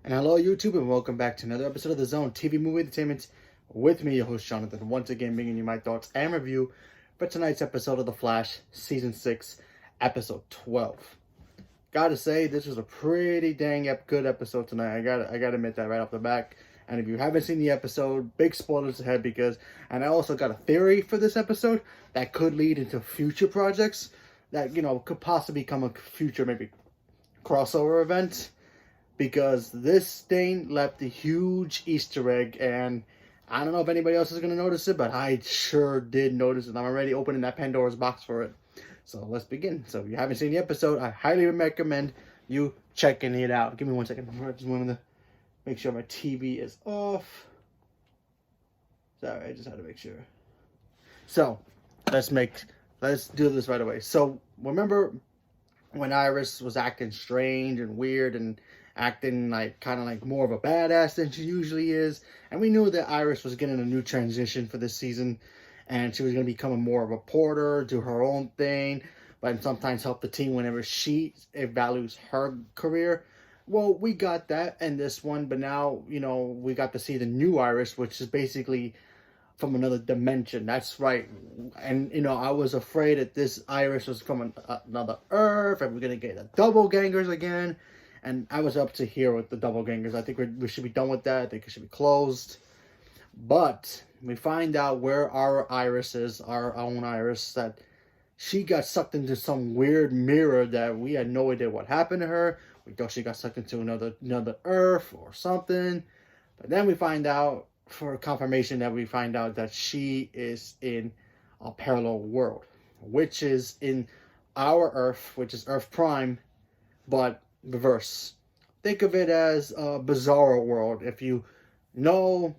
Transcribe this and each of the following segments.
And hello, YouTube, and welcome back to another episode of The Zone TV Movie Entertainment with me, your host, Jonathan, once again bringing you my thoughts and review for tonight's episode of The Flash, Season 6, Episode 12. Gotta say, this was a pretty dang good episode tonight. I gotta admit that right off the back. And if you haven't seen the episode, big spoilers ahead and I also got a theory for this episode that could lead into future projects that, could possibly become a future, maybe, crossover event. Because this thing left a huge Easter egg, and I don't know if anybody else is going to notice it, but I sure did notice it. I'm already opening that Pandora's box for it. So let's begin. So if you haven't seen the episode, I highly recommend you checking it out. Give me 1 second. I just wanted to make sure my TV is off. Sorry, I just had to make sure. So let's do this right away. So remember when Iris was acting strange and weird and acting like kind of like more of a badass than she usually is, and we knew that Iris was getting a new transition for this season, and she was going to become more of a reporter, do her own thing, but sometimes help the team whenever she values her career. Well, we got that in this one, but now we got to see the new Iris, which is basically from another dimension. That's right. And I was afraid that this Iris was from another Earth, and we're gonna get the doppelgangers again. And I was up to here with the doppelgangers. I think we should be done with that. I think it should be closed. But we find out where our Iris is, our own Iris, that she got sucked into some weird mirror that we had no idea what happened to her. We thought she got sucked into another Earth or something. But then we find out, for confirmation, that she is in a parallel world, which is in our Earth, which is Earth Prime, but reverse. Think of it as a Bizarro world. If you know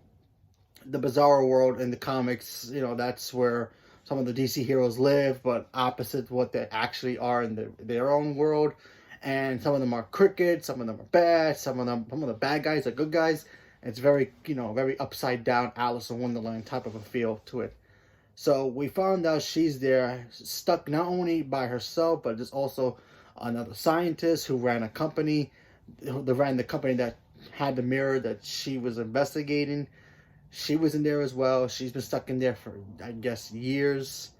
the Bizarro world in the comics, that's where some of the DC heroes live, but opposite what they actually are in their own world. And some of them are crooked, some of them are bad, some of the bad guys are good guys. It's very, very upside down Alice in Wonderland type of a feel to it. So we found out she's there, stuck not only by herself, but there's also another scientist who ran a company, ran the company that had the mirror that she was investigating. She was in there as well. She's been stuck in there for, I guess, years.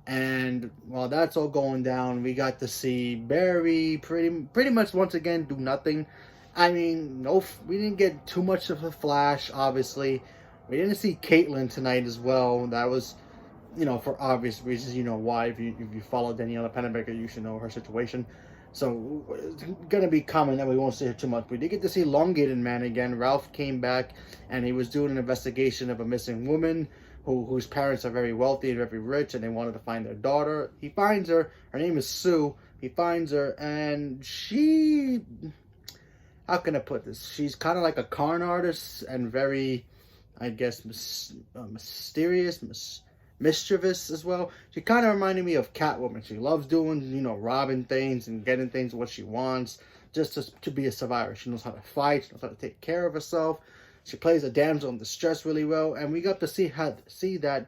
And while that's all going down, we got to see Barry pretty much once again do nothing. I mean, we didn't get too much of a Flash, obviously. We didn't see Caitlin tonight as well. That was, for obvious reasons. You know why. If you follow Daniela Pennebaker, you should know her situation. So it's going to be common that we won't see her too much. We did get to see Elongated Man again. Ralph came back, and he was doing an investigation of a missing woman whose parents are very wealthy and very rich, and they wanted to find their daughter. He finds her. Her name is Sue. He finds her, and she... How can I put this? She's kind of like a con artist and very, I guess, mysterious, mischievous as well. She kind of reminded me of Catwoman. She loves doing, robbing things and getting things what she wants just to be a survivor. She knows how to fight. She knows how to take care of herself. She plays a damsel in distress really well. And we got to see that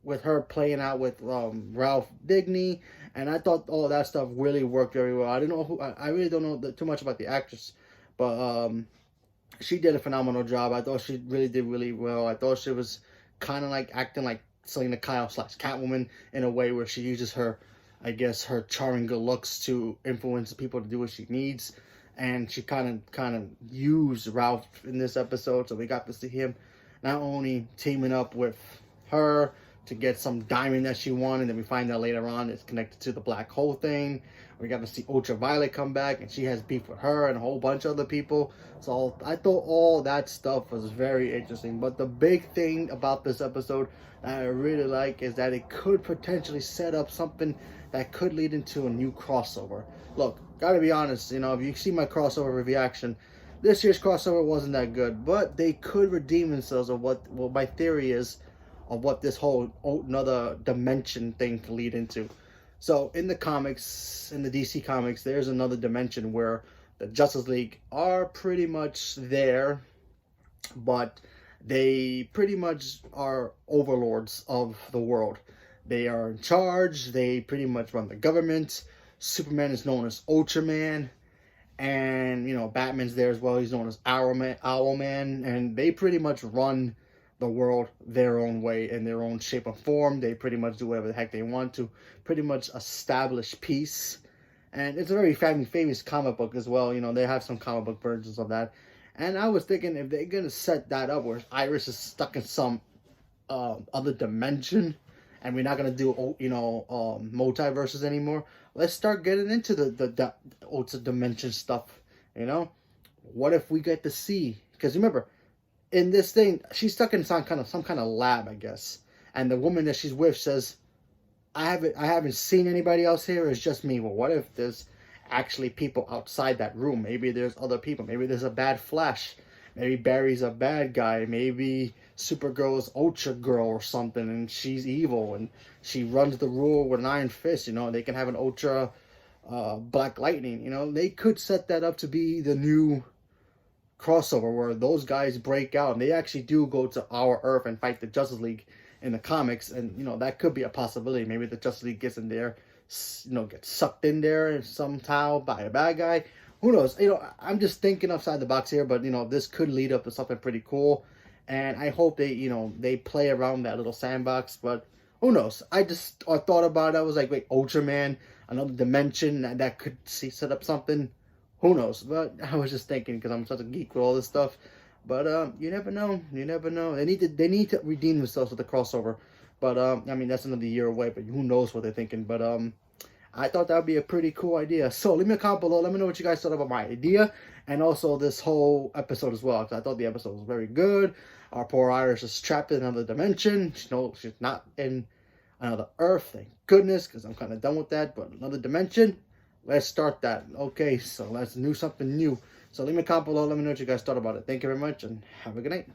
with her playing out with Ralph Digny. And I thought all that stuff really worked very well. I really don't know too much about the actress. But she did a phenomenal job. I thought she really did really well. I thought she was kind of like acting like Selena Kyle / Catwoman in a way where she uses her, I guess, her charming good looks to influence people to do what she needs. And she kind of used Ralph in this episode. So we got to see him not only teaming up with her to get some diamond that she wanted, and we find out later on it's connected to the black hole thing. We got to see Ultraviolet come back, and she has beef with her and a whole bunch of other people. So I thought all that stuff was very interesting. But the big thing about this episode that I really like is that it could potentially set up something that could lead into a new crossover. Look, gotta be honest, if you see my crossover reaction, this year's crossover wasn't that good, but they could redeem themselves of what my theory is of what this whole another dimension thing can lead into. So in the comics, in the DC comics, there's another dimension where the Justice League are pretty much there, but they pretty much are overlords of the world. They are in charge. They pretty much run the government. Superman is known as Ultraman. And, Batman's there as well. He's known as Owlman, and they pretty much run the world their own way, in their own shape and form. They pretty much do whatever the heck they want to, pretty much establish peace. And it's a very famous comic book as well. They have some comic book versions of that. And I was thinking, if they're gonna set that up where Iris is stuck in some other dimension, and we're not gonna do multiverses anymore, let's start getting into the ultra dimension stuff. What if we get to see? Because remember, in this thing, she's stuck in some kind of lab, I guess. And the woman that she's with says, I haven't seen anybody else here. It's just me. Well, what if there's actually people outside that room? Maybe there's other people. Maybe there's a bad Flash. Maybe Barry's a bad guy. Maybe Supergirl's Ultra Girl or something, and she's evil, and she runs the rule with an iron fist. They can have an Ultra Black Lightning. They could set that up to be the new crossover where those guys break out and they actually do go to our Earth and fight the Justice League in the comics. And that could be a possibility. Maybe the Justice League gets in there, gets sucked in there somehow by a bad guy. Who knows? I'm just thinking outside the box here, but this could lead up to something pretty cool. And I hope they play around that little sandbox. But who knows? I just thought about it. I was like, wait, Ultraman, another dimension that could set up something. Who knows? But I was just thinking, because I'm such a geek with all this stuff. But you never know. You never know. They need to redeem themselves with the crossover. But I mean, that's another year away. But who knows what they're thinking? But I thought that would be a pretty cool idea. So leave me a comment below. Let me know what you guys thought about my idea, and also this whole episode as well. Because I thought the episode was very good. Our poor Iris is trapped in another dimension. She's not in another Earth. Thank goodness, because I'm kind of done with that. But another dimension. Let's start that. Okay, so let's do something new. So leave me a comment below. Let me know what you guys thought about it. Thank you very much, and have a good night.